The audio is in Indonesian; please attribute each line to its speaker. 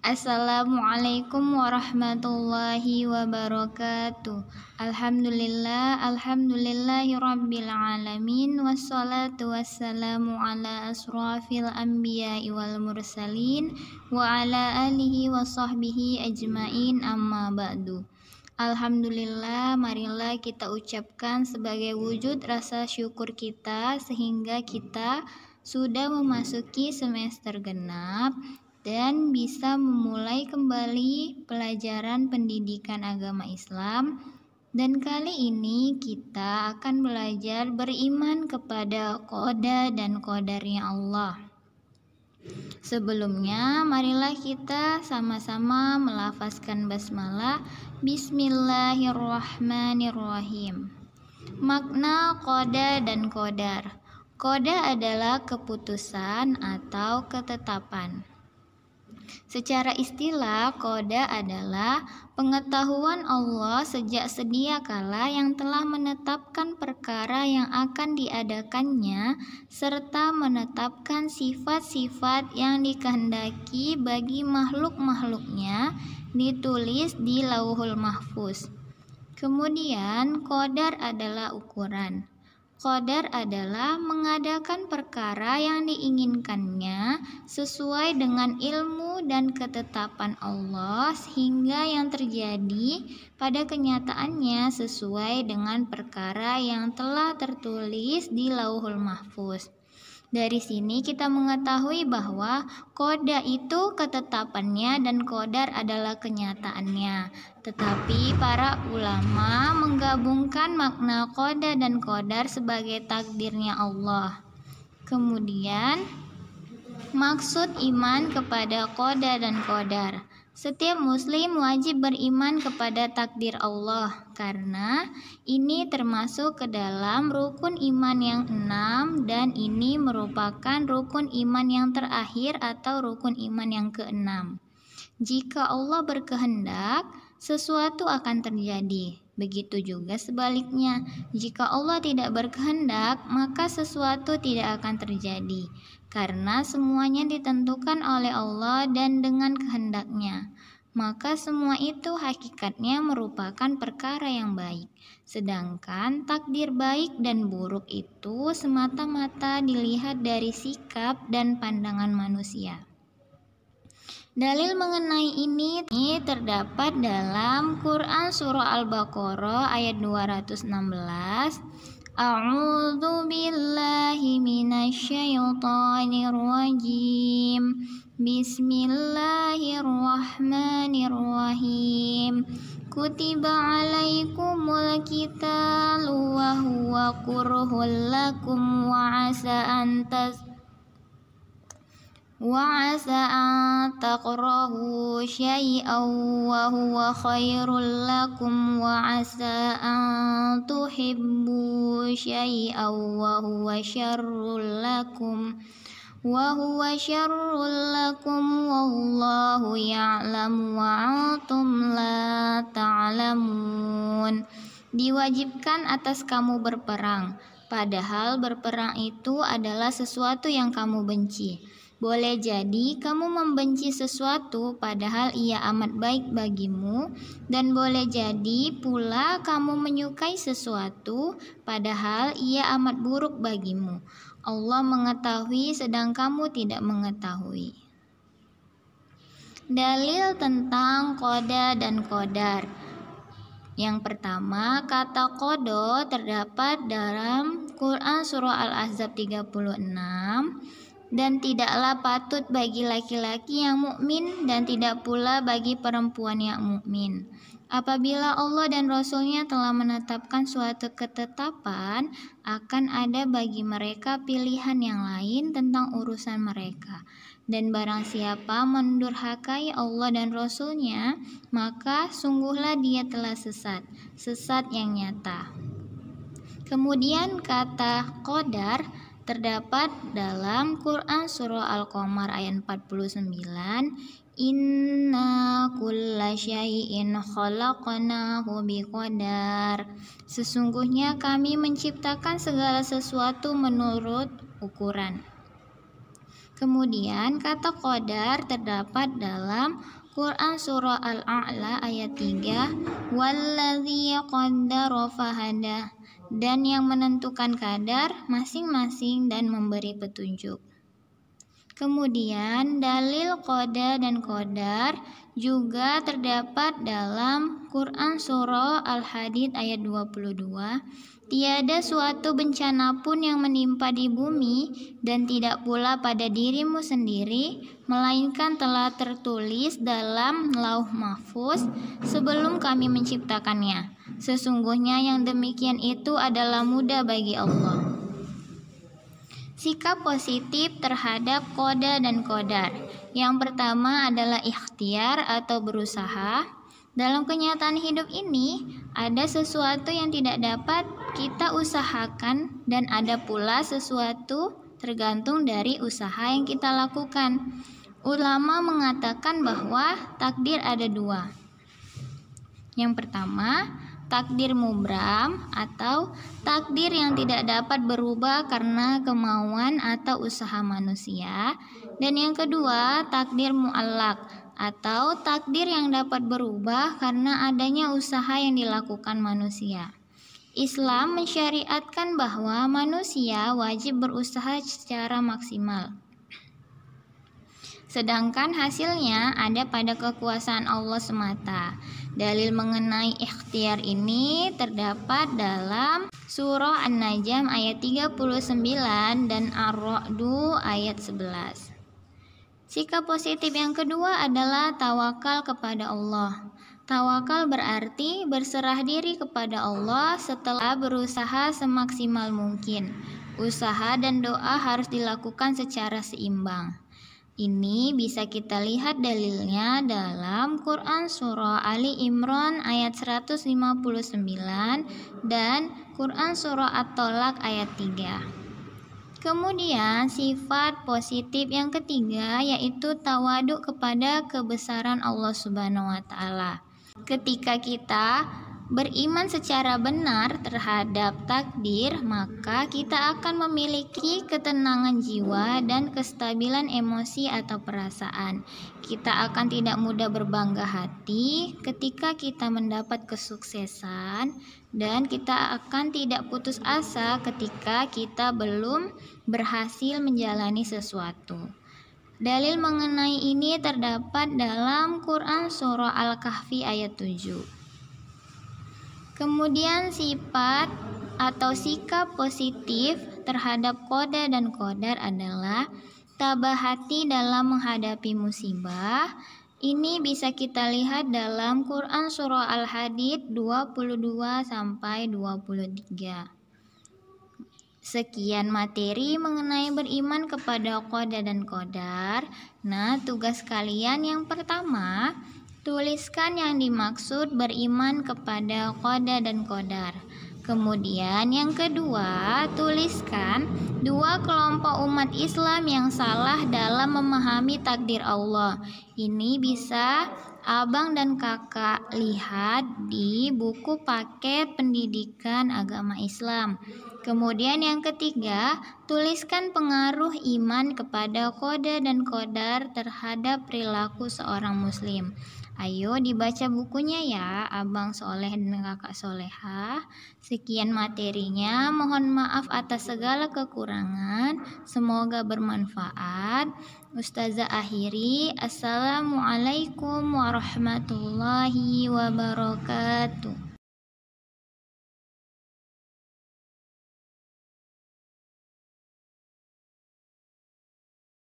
Speaker 1: Assalamualaikum warahmatullahi wabarakatuh. Alhamdulillahirabbil alamin, wassalatu wassalamu ala asrafil anbiya'i wal mursalin wa ala alihi wa sahbihi ajmain, amma ba'du. Alhamdulillah, marilah kita ucapkan sebagai wujud rasa syukur kita sehingga kita sudah memasuki semester genap dan bisa memulai kembali pelajaran pendidikan agama Islam. Dan kali ini kita akan belajar beriman kepada qada dan qadarnya Allah. Sebelumnya, marilah kita sama-sama melafazkan basmalah. Bismillahirrahmanirrahim. Makna qada dan qadar. Qada adalah keputusan atau ketetapan. Secara istilah, qada adalah pengetahuan Allah sejak sedia kala yang telah menetapkan perkara yang akan diadakannya serta menetapkan sifat-sifat yang dikehendaki bagi makhluk-makhluknya ditulis di Lauhul Mahfuz. Kemudian, qadar adalah ukuran. Qadar adalah mengadakan perkara yang diinginkannya sesuai dengan ilmu dan ketetapan Allah sehingga yang terjadi pada kenyataannya sesuai dengan perkara yang telah tertulis di Lauhul Mahfuz. Dari sini kita mengetahui bahwa qada itu ketetapannya dan qadar adalah kenyataannya. Tetapi para ulama menggabungkan makna qada dan qadar sebagai takdirnya Allah. Kemudian, maksud iman kepada qada dan qadar. Setiap muslim wajib beriman kepada takdir Allah karena ini termasuk ke dalam rukun iman yang 6 dan ini merupakan rukun iman yang terakhir atau rukun iman yang ke-6. Jika Allah berkehendak, sesuatu akan terjadi. Begitu juga sebaliknya, jika Allah tidak berkehendak, maka sesuatu tidak akan terjadi. Karena semuanya ditentukan oleh Allah dan dengan kehendaknya, maka semua itu hakikatnya merupakan perkara yang baik. Sedangkan takdir baik dan buruk itu semata-mata dilihat dari sikap dan pandangan manusia. Dalil mengenai ini terdapat dalam Quran Surah Al-Baqarah ayat 216. A'udzu billahi minasyaitonir rajim. Bismillahirrahmanirrahim. Kutiba alaikumul qitalu wa huwa kurhul lakum wa asa an takrahu syai'an wa huwa khairul lakum wa asa an tuhibbu syai'an wa huwa syarrul lakum wallahu ya'lamu wa antum la ta'lamun. Diwajibkan atas kamu berperang, padahal berperang itu adalah sesuatu yang kamu benci. Boleh jadi kamu membenci sesuatu padahal ia amat baik bagimu, dan boleh jadi pula kamu menyukai sesuatu padahal ia amat buruk bagimu. Allah mengetahui sedang kamu tidak mengetahui. Dalil tentang qada dan qadar. Yang pertama, kata qada terdapat dalam Quran Surah Al-Ahzab 36. Dan tidaklah patut bagi laki-laki yang mukmin dan tidak pula bagi perempuan yang mukmin. Apabila Allah dan Rasul-Nya telah menetapkan suatu ketetapan, akan ada bagi mereka pilihan yang lain tentang urusan mereka. Dan barang siapa mendurhakai Allah dan Rasul-Nya, maka sungguhlah dia telah sesat yang nyata. Kemudian kata qadar terdapat dalam Quran Surah Al-Qamar ayat 49. Inna kulla syai'in khalaqnahu biqadar. Sesungguhnya kami menciptakan segala sesuatu menurut ukuran. Kemudian kata qadar terdapat dalam Quran surah Al-A'la ayat 3, "Walladzi qaddara fahada," dan yang menentukan kadar masing-masing dan memberi petunjuk. Kemudian dalil qada dan qadar juga terdapat dalam Quran surah Al-Hadid ayat 22, "Tiada suatu bencana pun yang menimpa di bumi dan tidak pula pada dirimu sendiri, melainkan telah tertulis dalam Lauh Mahfuz sebelum kami menciptakannya. Sesungguhnya yang demikian itu adalah mudah bagi Allah." Sikap positif terhadap qada dan qadar. Yang pertama adalah ikhtiar atau berusaha. Dalam kenyataan hidup ini, ada sesuatu yang tidak dapat kita usahakan dan ada pula sesuatu tergantung dari usaha yang kita lakukan. Ulama mengatakan bahwa takdir ada dua. Yang pertama, takdir mubram atau takdir yang tidak dapat berubah karena kemauan atau usaha manusia, dan yang kedua takdir mu'allaq atau takdir yang dapat berubah karena adanya usaha yang dilakukan manusia. Islam mensyariatkan bahwa manusia wajib berusaha secara maksimal, sedangkan hasilnya ada pada kekuasaan Allah semata. Dalil mengenai ikhtiar ini terdapat dalam surah An-Najm ayat 39 dan Ar-Ra'du ayat 11. Sikap positif yang kedua adalah tawakal kepada Allah. Tawakal berarti berserah diri kepada Allah setelah berusaha semaksimal mungkin. Usaha dan doa harus dilakukan secara seimbang. Ini bisa kita lihat dalilnya dalam Quran surah Ali Imran ayat 159 dan Quran surah At-Tolak ayat 3. Kemudian sifat positif yang ketiga yaitu tawaduk kepada kebesaran Allah Subhanahu wa taala. Ketika kita beriman secara benar terhadap takdir, maka kita akan memiliki ketenangan jiwa dan kestabilan emosi atau perasaan. Kita akan tidak mudah berbangga hati ketika kita mendapat kesuksesan, dan kita akan tidak putus asa ketika kita belum berhasil menjalani sesuatu. Dalil mengenai ini terdapat dalam Quran surah Al-Kahfi ayat 7. Kemudian sifat atau sikap positif terhadap qada dan qadar adalah tabah hati dalam menghadapi musibah. Ini bisa kita lihat dalam Quran surah Al-Hadid 22 sampai 23. Sekian materi mengenai beriman kepada qada dan qadar. Nah, tugas kalian yang pertama, tuliskan yang dimaksud beriman kepada qada dan qadar. Kemudian yang kedua, tuliskan dua kelompok umat Islam yang salah dalam memahami takdir Allah. Ini bisa abang dan kakak lihat di buku paket pendidikan agama Islam. Kemudian yang ketiga, tuliskan pengaruh iman kepada qada dan qadar terhadap perilaku seorang muslim. Ayo dibaca bukunya ya, Abang Soleh dan Kakak Solehah. Sekian materinya, mohon maaf atas segala kekurangan. Semoga bermanfaat. Ustazah akhiri, Assalamualaikum warahmatullahi wabarakatuh.